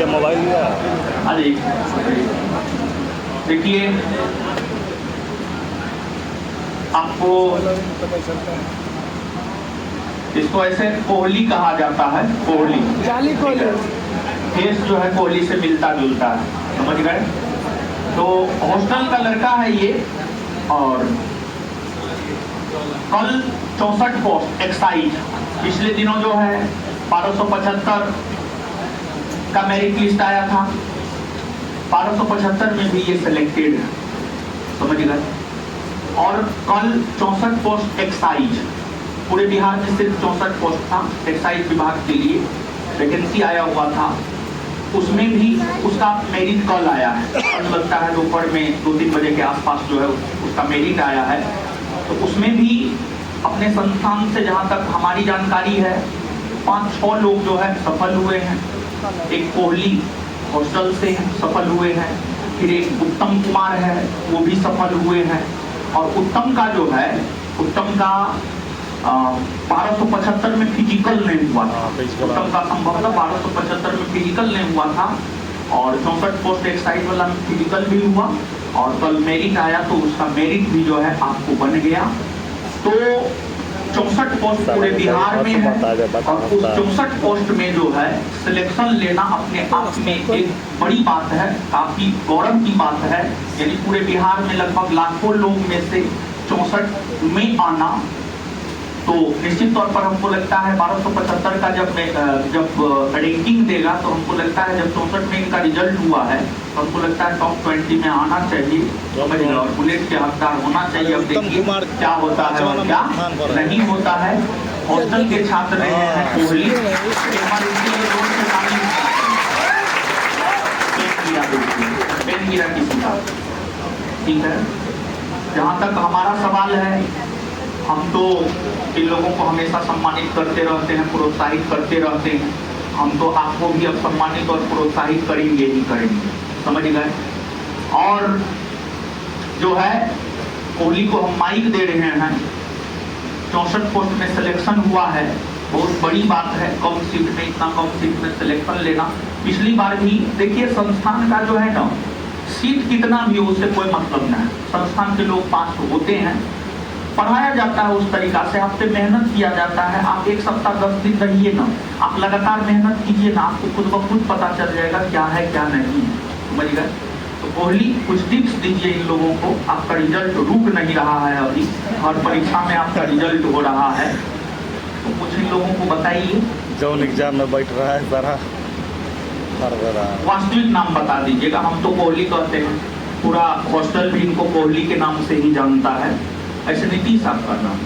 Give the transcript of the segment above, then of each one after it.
भैया मोबाइल लिया। अरे देखिए, आपको इसको ऐसे कोहली कहा जाता है, कोहली, जाली कोहली। फेस जो है कोहली से मिलता जुलता है, समझ गए। तो हॉस्टल का लड़का है ये, और कल 64 पोस्ट एक्साइज, पिछले दिनों जो है 1275 का मेरिट लिस्ट आया था, 1275 में भी ये सिलेक्टेड है, समझ गए। और कल 64 पोस्ट एक्साइज, पूरे बिहार में सिर्फ 64 पोस्ट था एक्साइज विभाग के लिए, वैकेंसी आया हुआ था, उसमें भी उसका मेरिट कल आया है। कल लगता है दोपहर में 2-3 बजे के आसपास जो है उसका मेरिट आया है। तो उसमें भी अपने संस्थान से जहाँ तक हमारी जानकारी है 5-6 लोग जो है सफल हुए हैं। एक कोहली हॉस्टल से सफल हुए हैं, फिर एक उत्तम कुमार है वो भी सफल हुए हैं। और उत्तम का जो है, उत्तम का 1275 में फिजिकल नहीं हुआ था, उत्तम का संभवतः 1275 में फिजिकल नहीं हुआ था, और 64 पोस्ट एक्साइज वाला में फिजिकल भी हुआ, और कल मेरिट आया तो उसका मेरिट भी जो है आपको बन गया। तो 64 पोस्ट पूरे बिहार में है, और उस 64 पोस्ट में जो है सिलेक्शन लेना अपने आप में एक बड़ी बात है, काफी गौरव की बात है। यानी पूरे बिहार में लगभग लाखों लोग में से 64 में आना, तो निश्चित तौर पर हमको लगता है 1275 का जब रैंकिंग देगा तो हमको लगता है जब 64 में इनका रिजल्ट हुआ है तो हमको लगता है टॉप 20 में आना चाहिए, और बुलेट के हकदार होना चाहिए। अब देखिए क्या होता है और क्या नहीं होता है। हॉस्टल के छात्र रहे हैं कोहली, ठीक है। जहाँ तक हमारा सवाल है, हम तो इन लोगों को हमेशा सम्मानित करते रहते हैं, प्रोत्साहित करते रहते हैं, हम तो आपको भी अब सम्मानित और प्रोत्साहित करेंगे ही करेंगे, समझ गए। और जो है कोहली को हम माइक दे रहे हैं, 64 पोस्ट में सिलेक्शन हुआ है, बहुत बड़ी बात है। कम सीट में, इतना कम सीट में सिलेक्शन लेना, पिछली बार भी देखिए संस्थान का जो है ना, सीट कितना भी हो उससे कोई मतलब नहीं, संस्थान के लोग पास होते हैं, पढ़ाया जाता है उस तरीका से, आपसे मेहनत किया जाता है। आप 1 सप्ताह 10 दिन रहिए ना, आप लगातार मेहनत कीजिए ना, आपको खुद ब खुद पता चल जाएगा क्या है क्या नहीं है, समझ गए। तो कोहली कुछ टिप्स दीजिए इन लोगों को, आपका रिजल्ट रुक नहीं रहा है, अभी हर परीक्षा में आपका रिजल्ट हो रहा है, तो कुछ इन लोगों को बताइए। जो एग्जाम में बैठ रहा है सारा वास्तविक नाम बता दीजिएगा। हम तो कोहली कहते हैं, पूरा हॉस्टल भी इनको कोहली के नाम से ही जानता है, ऐसे नीतीश आपका नाम।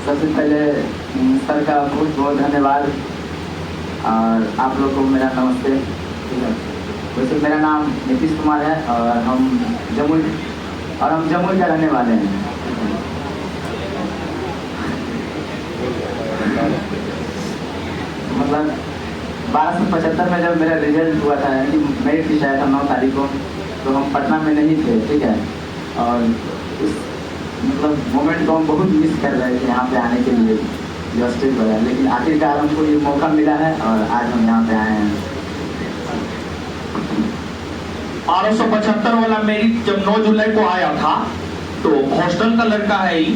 सबसे पहले सर का बहुत बहुत धन्यवाद, और आप लोग को मेरा नमस्ते। ठीक है, वैसे मेरा नाम नीतीश कुमार है, और हम जमुई का रहने वाले हैं। मतलब 1275 में जब मेरा रिजल्ट हुआ था, यानी मेरिट लिस्ट आया था 9 तारीख को, तो हम पटना में नहीं थे, ठीक है। और उस मतलब मोमेंट को हम बहुत मिस कर रहे थे यहाँ पे आने के लिए, जो स्टेज पर है, लेकिन आखिरकार हमको ये मौका मिला है और आज हम यहाँ पे आए हैं। 1275 वाला मेरिट जब 9 जुलाई को आया था, तो हॉस्टल का लड़का है ही,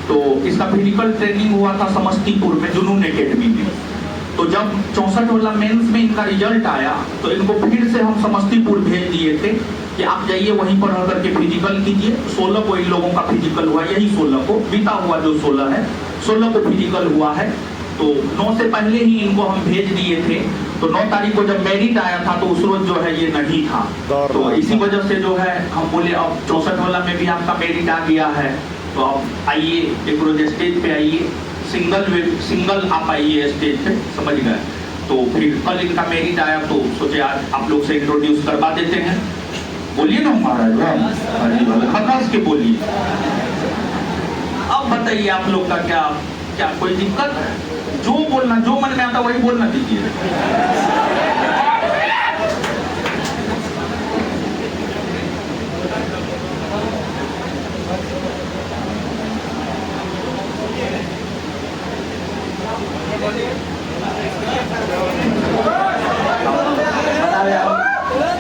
तो इसका फिजिकल ट्रेनिंग हुआ था समस्तीपुर में जुनून एकेडमी में। तो जब 64 वाला मेंस में इनका रिजल्ट आया तो इनको फिर से हम समस्तीपुर भेज दिए थे कि आप जाइए वहीं पर रह करके फिजिकल कीजिए। 16 को इन लोगों का फिजिकल हुआ, यही 16 को, बीता हुआ जो 16 है, 16 को फिजिकल हुआ है। तो 9 से पहले ही इनको हम भेज दिए थे। तो 9 तारीख को जब मेरिट आया था तो उस रोज जो है ये नहीं था, तो इसी वजह से जो है हम बोले अब 64 वाला में भी आपका मेरिट आ गया है, तो अब आइए एक रोज स्टेज पे आइए, सिंगल आप आइए स्टेज पे, समझ गए। तो फिर कल इनका मेरिट आया तो सोचे आज आप लोग से इंट्रोड्यूस करवा देते हैं। बोलिए ना महाराज, खखास के बोलिए। बताइए आप लोग का क्या क्या कोई दिक्कत है? जो बोलना, जो मन में आता वही बोलना दीजिए।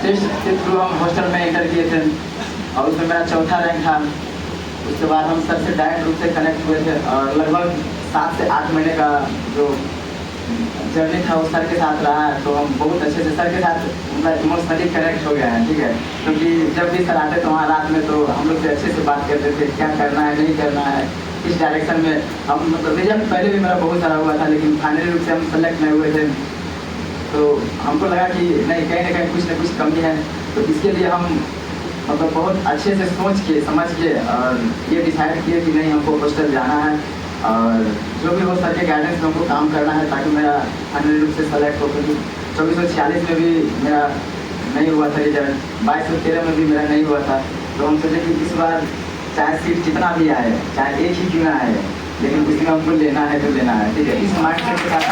टेस्ट के थ्रू हम हॉस्टल में एंटर किए थे और उसमें मेरा चौथा रैंक था। उसके बाद हम सर से डायरेक्ट रूप से कनेक्ट हुए थे और लगभग 7 से 8 महीने का जो जर्नी था वो सर के साथ रहा है। तो हम बहुत अच्छे से सर के साथ इमोशनली कनेक्ट हो गए हैं, ठीक है। क्योंकि जब भी सर आते तो वहाँ रात में तो हम लोग से अच्छे से बात करते थे, क्या करना है नहीं करना है, किस डायरेक्शन में हम, मतलब रिजल्ट पहले भी मेरा बहुत सारा हुआ था लेकिन फाइनली रूप से हम सेलेक्ट नहीं हुए थे। तो हमको लगा कि नहीं, कहीं ना कुछ कमी है। तो इसके लिए हम मतलब बहुत अच्छे से सोच के समझ के और ये डिसाइड किए कि नहीं, हमको हॉस्टल जाना है और जो भी हो सर के गाइडेंस में हमको काम करना है ताकि मेरा फाइनली रूप से सेलेक्ट हो। क्योंकि 2446 में भी मेरा नहीं हुआ था रिजल्ट, 2213 में भी मेरा नहीं हुआ था। तो हम सोचे कि इस बार चाहे सीट जितना भी आए, चाहे एक ही क्यों ना आए, लेकिन उसमें हमको लेना है तो लेना है, ठीक है। इस माइंडसेट के साथ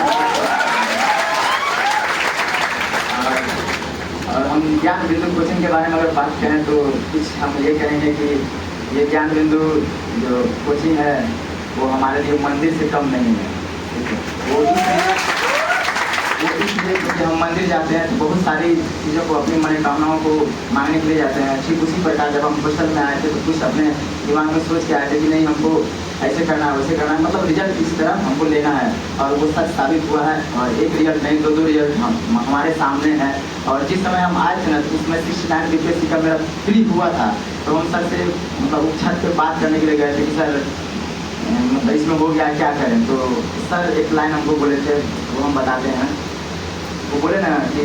और हम ज्ञान बिंदु कोचिंग के बारे में अगर बात करें तो कुछ हम ये कहेंगे कि ये ज्ञान बिंदु जो कोचिंग है वो हमारे लिए मंदिर से कम नहीं है, ठीक है। वो इसलिए क्योंकि हम मंदिर जाते हैं तो बहुत सारी चीज़ों को, अपनी मनोकामनाओं को मांगने के लिए जाते हैं। ठीक उसी प्रकार जब हम हॉस्टल में आए थे तो कुछ अपने दिमाग में सोच के आए थे कि नहीं, हमको ऐसे करना है वैसे करना है, मतलब रिजल्ट इस तरह हमको लेना है। और वो सच साबित हुआ है और एक रिजल्ट नहीं, दो रिजल्ट हमारे सामने है। और जिस समय हम आए थे ना तो उसमें 69 BPSC का मेरा फ्री हुआ था। तो हम सर से मतलब छत पे बात करने के लिए गए थे कि सर मतलब इसमें हो गया, क्या करें। तो सर एक लाइन हमको बोले थे, वो हम बताते हैं। वो बोले ना कि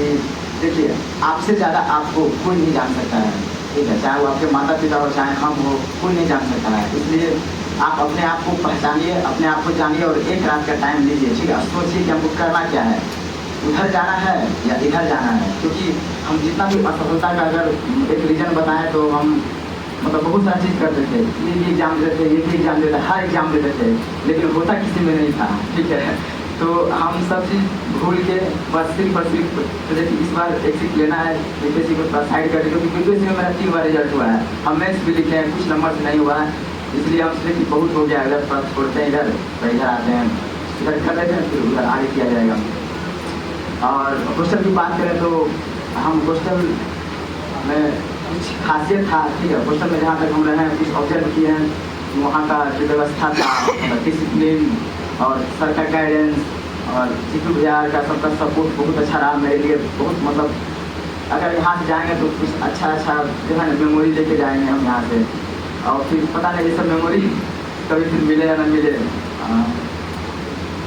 देखिए, आपसे ज़्यादा आपको कोई नहीं जान सकता है, ठीक है। चाहे वो आपके माता पिता हो, चाहे हम हो, कोई नहीं जान सकता है। इसलिए आप अपने आप को पहचानिए, अपने आप को जानिए और एक रात का टाइम लीजिए, ठीक है। सोचिए कि हमको करना क्या है, उधर जाना है या इधर जाना है। क्योंकि हम जितना भी असफलता का अगर एक रीजन बताएं तो हम मतलब बहुत सारी चीज़ करते थे, ये भी एग्जाम देते थे, ये भी एग्जाम देते, हर एग्जाम देते थे, लेकिन होता किसी में नहीं था, ठीक है। तो हम सब चीज़ भूल के बस सिर्फ और सिर्फ सोचे कि इस बार एक सीट लेना है, बीपीएससी को साइड कर, क्योंकि बीपीएससी में मेरा 3 बार रिजल्ट हुआ है। हम मैथ्स भी लिखे हैं, कुछ नंबर से नहीं हुआ है, इसलिए हम सोचे कि बहुत हो गया, अगर पढ़ छोड़ते हैं इधर तो इधर आते हैं, इधर कर लेते हैं, फिर उधर आगे किया जाएगा। और हॉस्टल की बात करें तो हम हॉस्टल में कुछ खासियत था, ठीक है। हॉस्टल में जहाँ तक हम रहे हैं, कुछ ऑब्जर्व किए हैं, वहाँ का जो व्यवस्था था, डिसिप्लिन और सर का गाइडेंस और जीतू भैया का सबका सपोर्ट बहुत अच्छा रहा मेरे लिए। बहुत मतलब अगर यहाँ से जाएंगे तो कुछ अच्छा जो है ना मेमोरी लेके जाएंगे हम यहाँ से, और फिर पता नहीं ये सब मेमोरी कभी फिर मिले या ना मिले।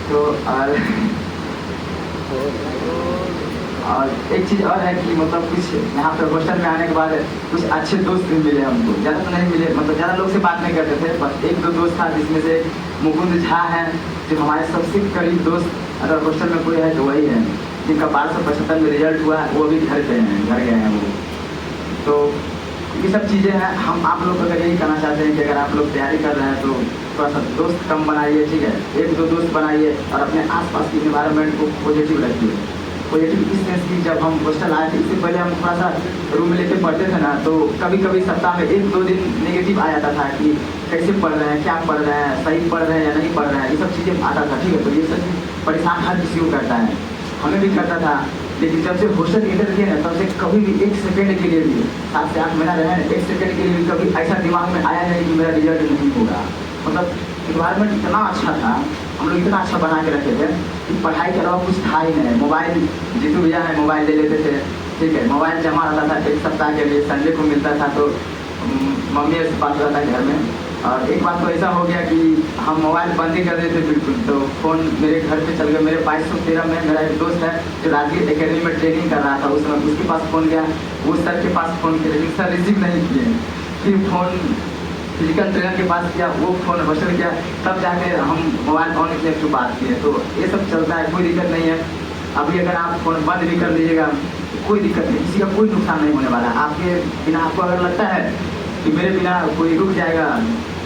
तो और एक चीज़ और है कि मतलब कुछ यहाँ पे हॉस्टल में आने के बाद कुछ अच्छे दोस्त भी मिले हमको, ज़्यादा तो नहीं मिले, मतलब ज़्यादा लोग से बात नहीं करते थे, बस 1-2 दोस्त था, जिसमें से मुकुंद झा हैं जो हमारे सबसे करीब दोस्त, अगर हॉस्टल में कोई है तो वही है, जिनका 1275 में रिजल्ट हुआ है, वो अभी घर पे हैं, घर गए हैं वो। तो ये सब चीज़ें हैं। हम आप लोग अगर यही कहना चाहते हैं कि अगर आप लोग तैयारी कर रहे हैं तो थोड़ा सा दोस्त कम बनाइए, ठीक है। 1-2 दोस्त बनाइए और अपने आसपास की इन्वायरमेंट को पॉजिटिव रखिए। पॉजिटिव इस सेंस की, जब हम हॉस्टल आए थे इससे पहले हम थोड़ा सा रूम लेके पढ़ते थे ना, तो कभी कभी सप्ताह में 1-2 दिन नेगेटिव आ जाता था कि कैसे पढ़ रहे हैं, क्या पढ़ रहे हैं, सही पढ़ रहे हैं या नहीं पढ़ रहे हैं, ये सब चीज़ें आता था, ठीक है। तो ये सब परेशान हर किसी को करता है, हमें भी करता था। लेकिन जब से हॉस्टल एंटर किए ना, तब से कभी भी 1 सेकेंड के लिए भी, 7 से 8 महीना रहे हैं, 1 सेकेंड के लिए भी कभी ऐसा दिमाग में आया नहीं कि मेरा रिजल्ट नहीं होगा। मतलब इन्वायरमेंट इतना अच्छा था, हम लोग इतना अच्छा बना के रखे थे कि पढ़ाई के अलावा कुछ था ही नहीं। मोबाइल, जीतू भैया है, मोबाइल ले लेते थे, ठीक है। मोबाइल जमा रहता था 1 सप्ताह के लिए, संडे को मिलता था, तो मम्मी से बात होता था घर में। और एक बात तो ऐसा हो गया कि हम मोबाइल बंद ही कर देते बिल्कुल, तो फ़ोन मेरे घर पे चल गया। मेरे 2213 में मेरा एक दोस्त है जो राजगीर एकेडमी में ट्रेनिंग कर रहा था, उस समय उसके पास फ़ोन गया, वो सर के पास फ़ोन किया, लेकिन सर रिसीव नहीं किए। फिर फ़ोन फिजिकल ट्रेनर के पास किया, वो फ़ोन हॉस्टल किया, तब जाके हम मोबाइल ऑन किए, तो बात किए। तो ये सब चलता है, कोई दिक्कत नहीं है। अभी अगर आप फ़ोन बंद भी कर लीजिएगा कोई दिक्कत नहीं, किसी का कोई नुकसान नहीं होने वाला। आपके बिना, आपको अगर लगता है कि मेरे बिना कोई रुक जाएगा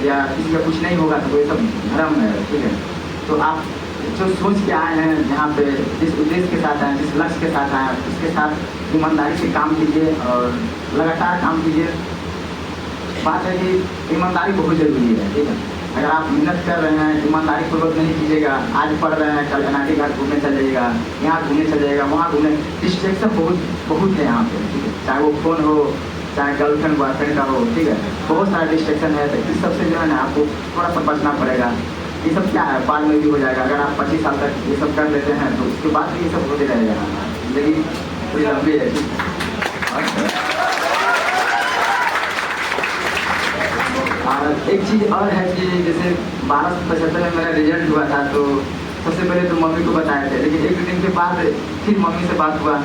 या किसी का कुछ नहीं होगा तो ये सब भ्रम है, ठीक है। तो आप जो सोच के आए हैं यहाँ पे, जिस उद्देश्य के साथ आए, जिस लक्ष्य के साथ आए, उसके साथ ईमानदारी से काम कीजिए और लगातार काम कीजिए। बात है कि ईमानदारी बहुत जरूरी है, ठीक है। अगर आप मेहनत कर रहे हैं, ईमानदारी पूर्वक नहीं कीजिएगा, आज पढ़ रहे हैं, कल अनाटी घाट घूमने चल जाइएगा, यहाँ घूमने चल जाइएगा, वहाँ घूमने, डिस्ट्रैक्शन बहुत है यहाँ पे, ठीक है। चाहे वो फोन हो, चाहे गर्लफ्रेंड बॉयफ्रेंड का हो, ठीक है, बहुत सारा डिस्ट्रैक्शन है। तो इस सबसे जो है ना आपको थोड़ा सा बचना पड़ेगा। ये सब क्या है, बाद में भी हो जाएगा। अगर आप 25 साल तक ये सब कर लेते हैं तो उसके बाद भी ये सब होते रहेगा। जिंदगी पूरी लंबी है। और एक चीज़ और है कि जैसे 1275 में मेरा रिजल्ट हुआ था, तो सबसे पहले तो मम्मी को बताए थे, लेकिन एक दिन के बाद फिर मम्मी से बात हुआ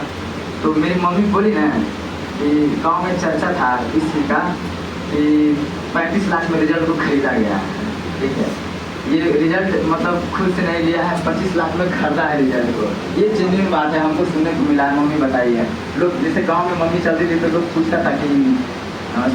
तो मेरी मम्मी बोली ना कि गांव में चर्चा था इस चीज़ का कि 35 लाख में रिजल्ट को खरीदा गया, ठीक है। ये रिजल्ट मतलब खुद से नहीं लिया है, 25 लाख में खरीदा है रिजल्ट को। ये जेन्युइन बात है, हमको सुनने को मिला है, मम्मी बताई है। लोग जैसे गांव में मम्मी चलती थी तो लोग पूछता था कि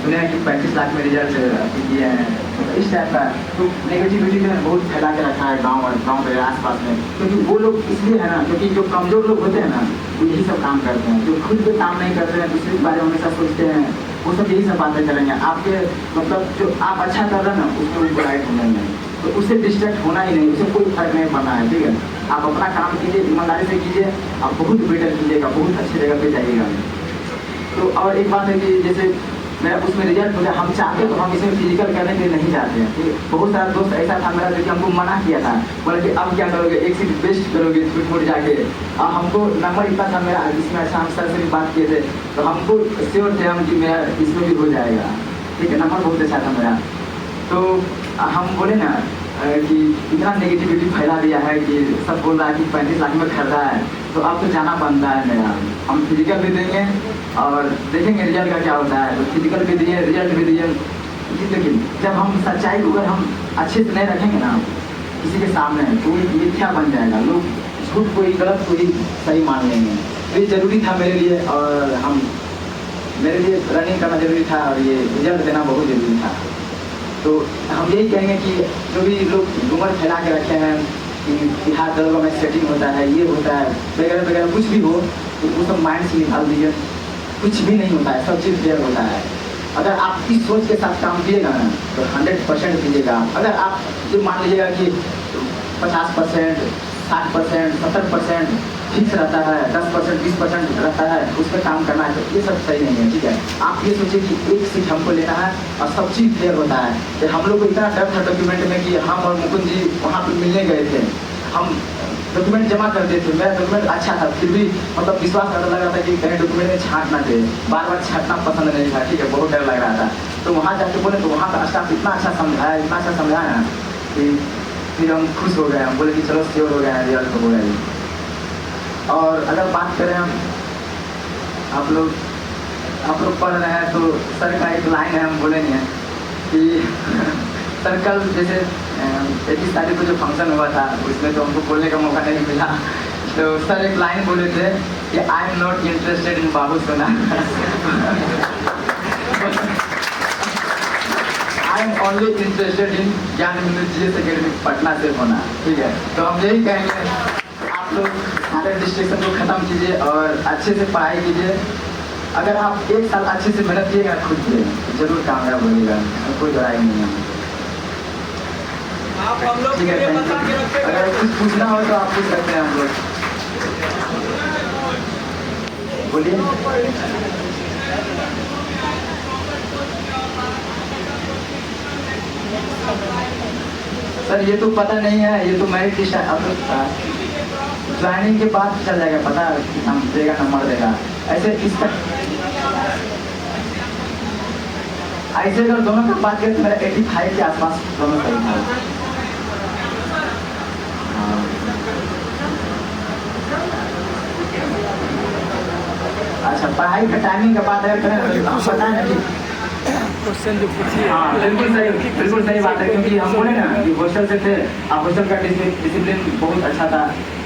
सुने हैं कि 35 लाख में रिजल्ट किए हैं, तो इस टाइप का। तो नेगेटिविटी जो है बहुत फैला के रखा है गाँव के आसपास में, क्योंकि वो लोग इसलिए है ना, क्योंकि जो कमज़ोर लोग होते हैं ना वो यही सब काम करते हैं। जो खुद पे काम नहीं करते हैं, दूसरे के बारे में हमेशा सोचते हैं, वो सब यही सब बातें करेंगे। आपके मतलब जो आप अच्छा कर रहे हैं ना उसके ऊपर राइट होने में, तो उससे डिस्ट्रैक्ट होना ही नहीं, उससे कोई फर्क नहीं पड़ना है, ठीक है। आप अपना काम कीजिए, ईमानदारी से कीजिए, आप बहुत बेटर कीजिएगा, बहुत अच्छी जगह पे जाइएगा। तो और एक बात है कि जैसे मेरा उसमें रिजल्ट हो गया, हम चाहते तो हम इसमें फिजिकल करने के लिए नहीं जाते हैं, ठीक है। बहुत सारा दोस्त ऐसा था मेरा जो कि हमको मना किया था, बोला कि अब क्या करोगे, एक सीट बेस्ट करोगे छूट जाके। और हमको नंबर इतना था मेरा इसमें, अच्छा हम सर से भी बात किए थे तो हमको श्योर थे हम कि मेरा इसमें भी हो जाएगा, ठीक है। नंबर बहुत अच्छा था मेरा। तो हम बोले ना कि इतना नेगेटिविटी फैला दिया है कि सब बोल रहा है कि 35 लाख में खरीदा है, तो अब तो जाना बनता है मेरा। हम फिजिकल भी देंगे और देखेंगे रिजल्ट का क्या होता है। तो फिजिकल भी दिए, रिजल्ट भी दिए, लेकिन जब हम सच्चाई को अगर हम अच्छे से नहीं रखेंगे ना किसी के सामने, तो मिथ्या बन जाएगा। लोग झूठ को ही गलत को ही सही मान लेंगे। तो ये ज़रूरी था मेरे लिए, और मेरे लिए रनिंग करना जरूरी था और ये रिजल्ट देना बहुत ज़रूरी था। तो हम यही कहेंगे कि जो भी लोग रूमर फैला के रखे हैं कि बिहार दरोगा में सेटिंग होता है, ये होता है वगैरह वगैरह, कुछ भी हो तो वो सब माइंड से निकाल दीजिए। कुछ भी नहीं होता है, सब चीज़ क्लियर होता है। अगर आप इस सोच के साथ काम कीजिएगा ना तो 100% कीजिएगा। अगर आप जो मान लीजिएगा कि 50%, 60%, 70% फिक्स रहता है, 10%, 20% रहता है, उस पर काम करना है, तो ये सब सही नहीं है, ठीक है। आप ये सोचिए कि एक सीट हमको लेना है और सब चीज़ क्लियर होता है। कि हम लोग को इतना डर था डॉक्यूमेंट में कि हम और मुकुंद जी वहाँ पर मिलने गए थे, हम डॉक्यूमेंट जमा करते थे, मेरा डॉक्यूमेंट अच्छा था, फिर भी मतलब विश्वास करने लग रहा था कि कहीं डॉक्यूमेंट में छाँटना चाहिए, बार बार छाँटना पसंद नहीं था, ठीक है, बहुत डर लग रहा था। तो वहाँ जाके बोले तो वहाँ का स्टाफ इतना अच्छा समझाया, इतना अच्छा समझाया ना कि फिर हम खुश हो गए। हम बोले कि चलो श्योर हो गए हैं, रिजल्ट हो गया। और अगर बात करें हम, आप लोग पढ़ रहे हैं तो सर का एक लाइन है, हम बोलेंगे कि सर कल जैसे 21 तारीख को जो फंक्शन हुआ था उसमें तो हमको बोलने का मौका नहीं मिला, तो सर एक लाइन बोले थे कि I am not interested in बाबू सोना, I am only interested in Gyan GS academy Patna से होना, ठीक है। तो हम यही कहेंगे आप लोग सारे डिस्ट्रैक्शन को ख़त्म कीजिए और अच्छे से पढ़ाई कीजिए। अगर आप एक साल अच्छे से मेहनत किएगा खुद से तो जरूर कामयाब होइएगा, कोई लड़ाई नहीं है। ठीक है, अगर कुछ पूछना हो तो आप पूछ सकते हैं हम लोग, बोलिए। सर ये तो पता नहीं है, ये तो मेरिट लिस्ट है, ज्वाइनिंग के बाद चल जाएगा पता, हम देगा नंबर देगा। ऐसे इसका ऐसे अगर दोनों का बात करें तो मेरा 85 के आसपास दोनों सही था। अच्छा, पढ़ाई का टाइमिंग का बात अगर करें तो पता है कि क्वेश्चन जो पूछिए। हाँ बिल्कुल सही बात है, क्योंकि हम बोले ना कि हॉस्टल से थे, आप हॉस्टल का डिसिप्लिन बहुत अच्छा था,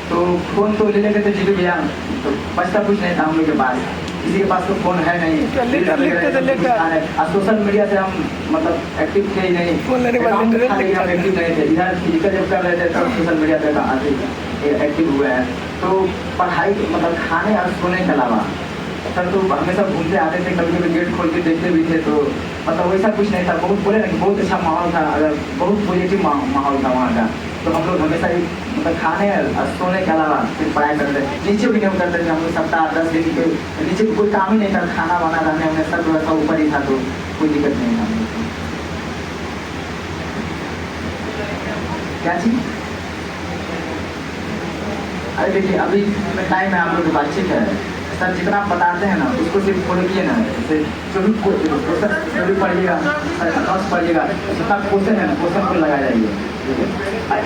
तो फोन तो ले लेते थे जी भैया, तो बचता कुछ नहीं था हम लोग के पास। किसी के पास तो फोन है नहीं, और सोशल मीडिया से हम मतलब एक्टिव थे ही नहीं, हम एक्टिव नहीं थे। इधर फिजिकल जब कर रहे थे तब सोशल मीडिया पे एक्टिव हुए हैं। तो पढ़ाई मतलब खाने और सोने के अलावा सर तो हमेशा घूमते आते थे, कभी कभी गेट खोल के देखते भी थे। तो मतलब वैसा कुछ नहीं था, बहुत बोले ना कि बहुत अच्छा माहौल था, अगर बहुत पॉजिटिव माहौल था वहाँ का। तो हम लोग हमेशा ही मतलब खाने और सोने के अलावा फिर पढ़ाई करते थे। नीचे भी नहीं करते थे हम लोग, सप्ताह 10 दिन के नीचे कोई काम ही नहीं था, खाना वाना रहने हमें सब व्यवस्था ऊपर ही था, तो कोई दिक्कत नहीं था। क्या चीज? अरे देखिए अभी टाइम है, आप लोग के पास ठीक है सर, जितना आप बताते हैं ना उसको सिर्फ फॉलो किए ना, जैसे जो भी पढ़िएगा नोट्स पढ़िएगा, जितना क्वेश्चन है ना क्वेश्चन को लगा जाइए।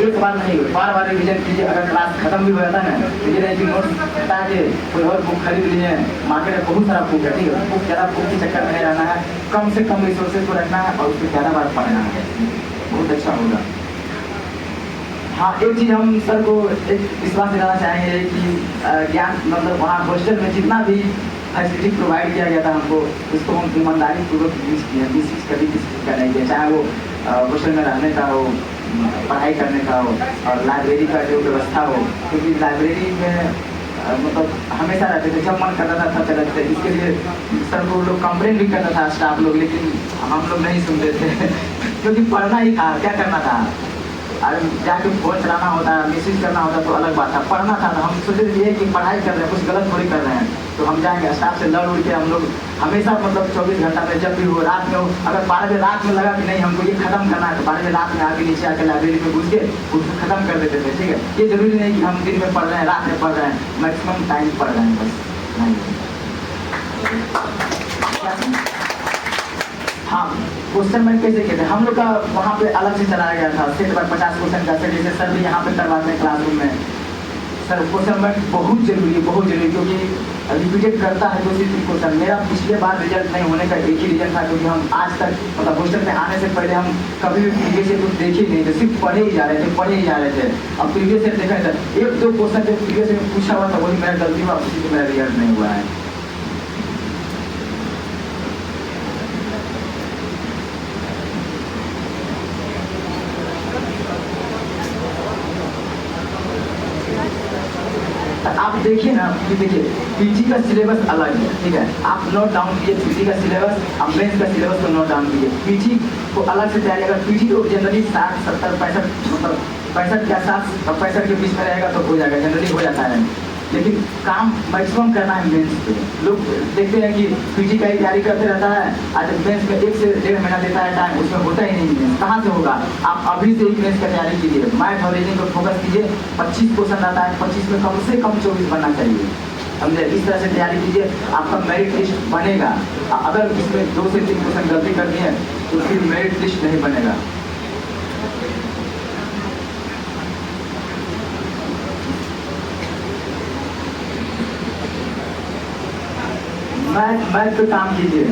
एक बार नहीं, बार बार रिविजन कीजिए। अगर क्लास खत्म भी हो जाता है ना तो ये नहीं कि नोट्स बता के कोई और बुक खरीद लिए, मार्केट में बहुत सारा बुक है, ठीक है, बुक ज़्यादा बुक के चक्कर में नहीं रहना है, कम से कम रिसोर्सेज को रखना है और उसको ज़्यादा बार पढ़ना है, बहुत अच्छा होगा। हाँ, एक चीज़ हम सर को एक विश्वास दिलाना चाहेंगे कि ज्ञान मतलब वहाँ हॉस्टल में जितना भी फैसिलिटी प्रोवाइड किया गया था हमको, उसको हम ईमानदारी पूर्वक यूज किए, मिस कभी किसी का नहीं किया, चाहे वो हॉस्टल में रहने का हो, पढ़ाई करने का हो, और लाइब्रेरी का जो व्यवस्था हो, क्योंकि लाइब्रेरी में मतलब हमेशा रहते थे, जब मन करता था तब चले थे। इसके लिए सर को लोग कंप्लेन भी करता था स्टाफ लोग, लेकिन हम लोग नहीं सुनते थे क्योंकि पढ़ना ही था, क्या करना था। अरे जाके फोन चलाना होता है, मैसेज करना होता है तो अलग बात था, पढ़ना था। तो हम सोचे थे कि पढ़ाई कर रहे हैं, कुछ गलत थोड़ी कर रहे हैं, तो हम जाएंगे स्टाफ से लड़ उड़ के। हम लोग हमेशा मतलब 24 घंटा में जब भी हो, रात में हो, अगर 12 बजे रात में लगा कि नहीं हमको ये खत्म करना है तो 12 बजे रात में आके नीचे आके लाइब्रेरी में घुस के उसको खत्म कर देते थे, ठीक है। ये जरूरी नहीं कि हम दिन में पढ़ रहे हैं, रात में पढ़ रहे हैं, मैक्सिमम टाइम पढ़ रहे हैं, बस। हाँ, क्वेश्चन बैंक कैसे कहते हैं हम लोग का वहाँ पे अलग से चलाया गया था, सेट बाय 50 क्वेश्चन का सेट, जैसे सर भी यहाँ पे करवाते हैं क्लासरूम में। सर क्वेश्चन बैंक बहुत जरूरी है, बहुत जरूरी, क्योंकि रिपीटेड करता है 2-3 क्वेश्चन। मेरा पिछले बार रिजल्ट नहीं होने का एक ही रीजन था, क्योंकि हम आज तक मतलब हॉस्टल में आने से पहले हम कभी भी प्रीवियस ईयर कुछ देखे ही नहीं थे, सिर्फ पढ़े ही जा रहे थे। अब प्रीवियस ईयर देखा था 1-2 क्वेश्चन जो प्रीवियस ईयर में पूछा हुआ था वही मेरा गलती हुआ, उसी से मेरा रिजल्ट नहीं हुआ है। आप देखिए ना कि देखिए पीजी का सिलेबस अलग है, ठीक है, आप नोट डाउन कीजिए पीजी का सिलेबस, आप मेंस का सिलेबस को नोट डाउन कीजिए। पीजी को अलग से तैयारी, अगर पीजी तो जनरली 60, 70, 65 मतलब 65 या 60 और 65 के बीच में रहेगा तो हो जाएगा, जनरली हो जाता है। लेकिन काम मैक्सिमम करना है मेंस पे। लोग देखते हैं कि पीजी का ही तैयारी करते रहता है, आज मेंस में 1 से 1.5 महीना देता है टाइम, उसमें होता ही नहीं है, कहाँ से होगा। आप अभी से ही मेंस का तैयारी कीजिए, मैथ और रीजनिंग पर फोकस कीजिए। 25 क्वेश्चन रहता है, 25 में कम से कम 24 बनना चाहिए, समझे। इस तरह से तैयारी कीजिए, आपका मेरिट लिस्ट बनेगा। अगर इसमें 2 से 3 क्वेश्चन गलती कर दिए तो फिर मेरिट लिस्ट नहीं बनेगा। मैथ पे काम कीजिए।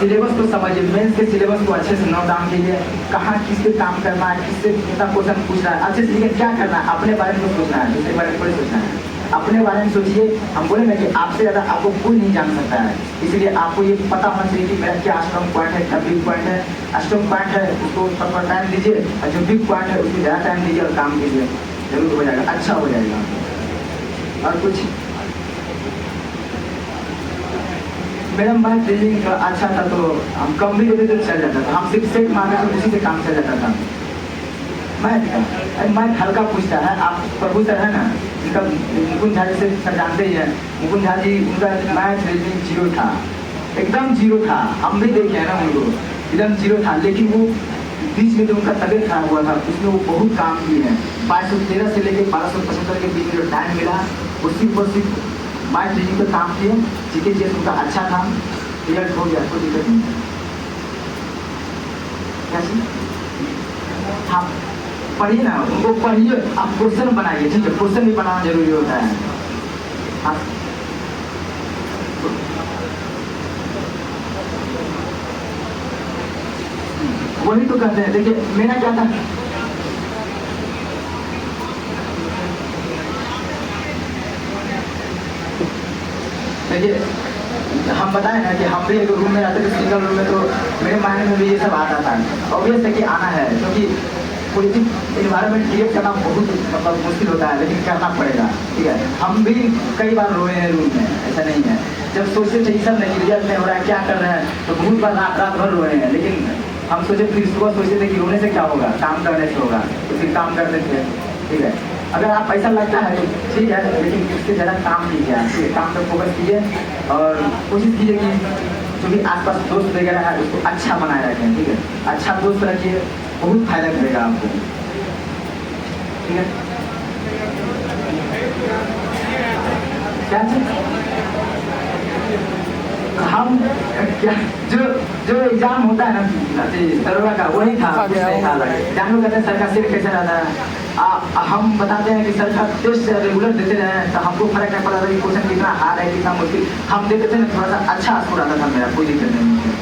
सिलेबस को समझिए, मेंस के सिलेबस को अच्छे से नोट डाउन कीजिए, कहाँ किससे काम करना है, किससे कितना क्वेश्चन पूछना है, अच्छे से लिखिए क्या करना है, अपने बारे में सोचना है, दूसरे बारे में थोड़ी सोचना है, अपने बारे में सोचिए। हम बोले ना कि आपसे ज़्यादा आपको कोई नहीं जान सकता है, इसलिए आपको ये पता होना चाहिए कि मेरा क्या स्ट्रॉन्ग पॉइंट है, क्या वीक पॉइंट है। स्ट्रॉन्ग पॉइंट है उसको थोड़ा टाइम दीजिए, और जो वीक पॉइंट है उसको ज़्यादा टाइम दीजिए और काम कीजिए, जरूर हो जाएगा, अच्छा हो जाएगा। और कुछ मैडम मैथ रीजनिंग अच्छा था तो हम कम भी देते तो चल जाता था, हम सिर्फ सेट मांगा तो उसी से काम चल जाता था। मैथ हल्का पूछता है, आप प्रभु सर है ना, इनका मुकुंद झा जी से सर जानते ही हैं, मुकुंद झा जी उनका मैथ रीजनिंग 0 था, एकदम 0 था, हम भी देखे हैं ना उनको, एकदम 0 था। लेकिन वो बीच में जो उनका तबियत खराब हुआ था उसमें वो बहुत काम किए हैं। 1213 से लेकर 1275 के बीच में जो टाइम मिला उसी पर सिर्फ मैथ रीजनिंग पर काम किए, जीके उनका अच्छा था, रिजल्ट हो गया, कोई दिक्कत नहीं। कैसे हाँ पढ़िए ना, उनको पढ़िए, आप क्वेश्चन बनाइए, ठीक है, क्वेश्चन भी बनाना जरूरी होता है। वही तो कहते हैं। देखिए मेरा क्या था, देखिए हम बताए ना कि हम भी एक रूम में रहते थे, सिंगल रूम में, तो मेरे माइंड में भी ये सब आता था। ऑब्वियस है कि आना है, क्योंकि पॉजिटिव इन्वायरमेंट क्रिएट करना बहुत मतलब मुश्किल होता है, लेकिन करना पड़ेगा, ठीक है। हम भी कई बार रोए हैं रूम में, ऐसा नहीं है। जब सोचते थे सब नहीं, रिजल्ट नहीं हो रहा है, क्या कर रहे हैं, तो बहुत बार रात भर रोए हैं। लेकिन हम सोचे, फिर सुबह सोचते थे कि रोने से क्या होगा, काम करने से होगा, तो फिर काम करते थे, ठीक है। अगर आप ऐसा लगता है तो ठीक है, लेकिन उससे ज़्यादा काम कीजिए आप, ठीक है। काम पर फोकस कीजिए और कोशिश कीजिए कि जो भी आसपास दोस्त वगैरह है उसको अच्छा बनाए रखें, ठीक है। अच्छा दोस्त रखिए, बहुत फायदा करेगा आपको, ठीक है। क्या चीज हम क्या, जो एग्जाम होता है ना दरोगा का, वही था, कुछ नहीं था अलग। जान लोग कहते हैं सर का सिर कैसे रहता है, हम बताते हैं कि सर का टेस्ट रेगुलर देते रहे तो हमको फर्क नहीं पड़ा था कि क्वेश्चन कितना हार्ड है कितना मुश्किल। हम देते थे ना, थोड़ा सा अच्छा स्कोर आता था मेरा, कोई दिक्कत नहीं।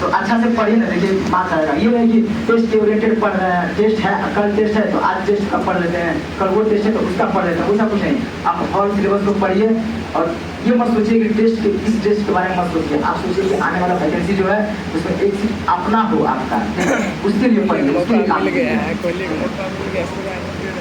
तो अच्छा से पढ़िए ना, देखिए मार्क्स आएगा। ये है कि टेस्ट के ओरिएंटेड पढ़ रहे हैं, टेस्ट है, कल टेस्ट है तो आज टेस्ट का पढ़ लेते हैं, कल वो टेस्ट है तो उसका पढ़ लेते हैं, वैसा कुछ नहीं। आप ऑल सिलेबस को पढ़िए और ये मत सोचिए कि टेस्ट के इस टेस्ट के बारे में मत सोचिए। आप सोचिए कि आने वाला वैकेंसी जो है उसमें एक चीज अपना हो आपका, उसके लिए पढ़िए, उसके लिए काम कीजिए।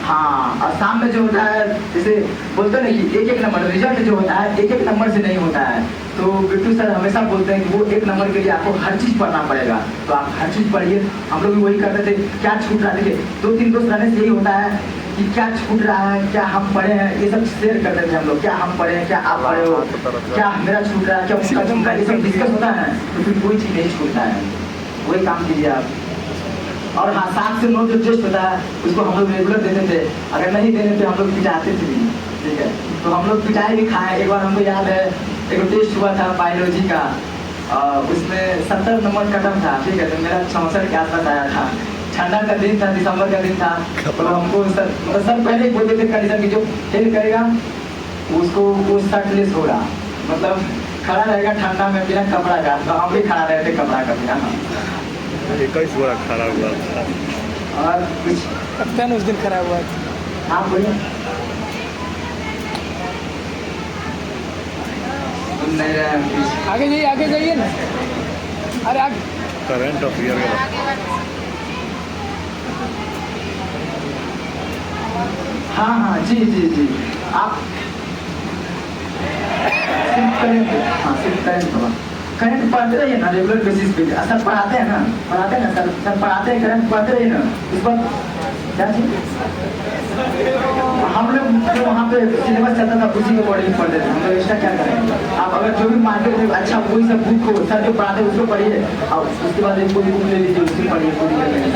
हाँ, और शाम में जो होता है, जैसे बोलते हैं ना कि एक एक नंबर रिजल्ट जो होता है एक एक नंबर से नहीं होता है। तो बिट्टू सर हमेशा बोलते हैं कि वो एक नंबर के लिए आपको हर चीज़ पढ़ना पड़ेगा, तो आप हर चीज़ पढ़िए। हम लोग भी वही करते थे। क्या छूट रहा है, देखिए 2-3 दोस्त रहने से यही होता है कि क्या छूट रहा है, क्या हम पढ़े हैं, ये सब शेयर करते थे हम लोग। क्या हम पढ़े हैं, क्या आप पढ़े हो, क्या मेरा छूट रहा है, क्या उनका छूट रहा है, ये सब डिस्कस होता है, तो फिर कोई चीज़ नहीं छूटता है। वही काम कीजिए आप। और हाँ, 7 से 9 जो टेस्ट होता है उसको हम लोग रेगुलर देते थे। अगर नहीं देने थे हम लोग पिटाते थे, ठीक है। तो हम लोग पिटाई भी खाए। एक बार हमको याद है, एक टेस्ट हुआ था बायोलॉजी का, उसमें 70 नंबर कटम था, ठीक है। तो मेरा 64 के आसपास आया था। ठंडा का दिन था, दिसंबर का दिन था। तो हमको सर पहले ही बोलते थे कंडीशन की जो फेल करेगा उसको वो शर्टलेस होगा, मतलब खड़ा रहेगा ठंडा में बिना कपड़ा का। तो हम भी खड़ा रहे थे कपड़ा का बिना। 21 बोरा खड़ा हुआ था। और कुछ कप्तान उस दिन खड़ा हुआ था। आप बोलिए। सुन नहीं रहे हैं कुछ। आगे जाइए ना। अरे आगे करंट अफेयर हाँ जी आप सिर्फ करंट पढ़ते रहिए ना रेगुलर बेसिस पे। सर पढ़ाते हैं ना सर पढ़ाते हैं, करंट पढ़ते रहिए ना। इस पर क्या चीज हम लोग जो वहाँ पे सिलेबस चलता था उसी के अकॉर्डिंग पढ़ते थे हम लोग। एक्स्ट्रा क्या करेंगे। आप अगर जो भी मार्केट में अच्छा कोई सब बुक हो, सर जो पढ़ाते हैं उसको पढ़िए और उसके बाद एक कोई बुक ले लीजिए, उसकी पढ़िए, कोई दिक्कत नहीं।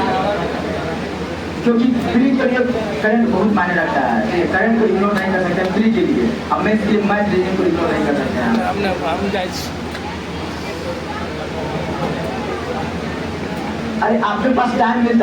क्योंकि फ्री के लिए करंट बहुत मायने रखता है। करंट को इग्नोर नहीं कर सकते फ्री के लिए। हम मैथ के मैथ रीजनिंग को इग्नोर नहीं कर सकते हैं। अरे आपके पास टाइम मिलता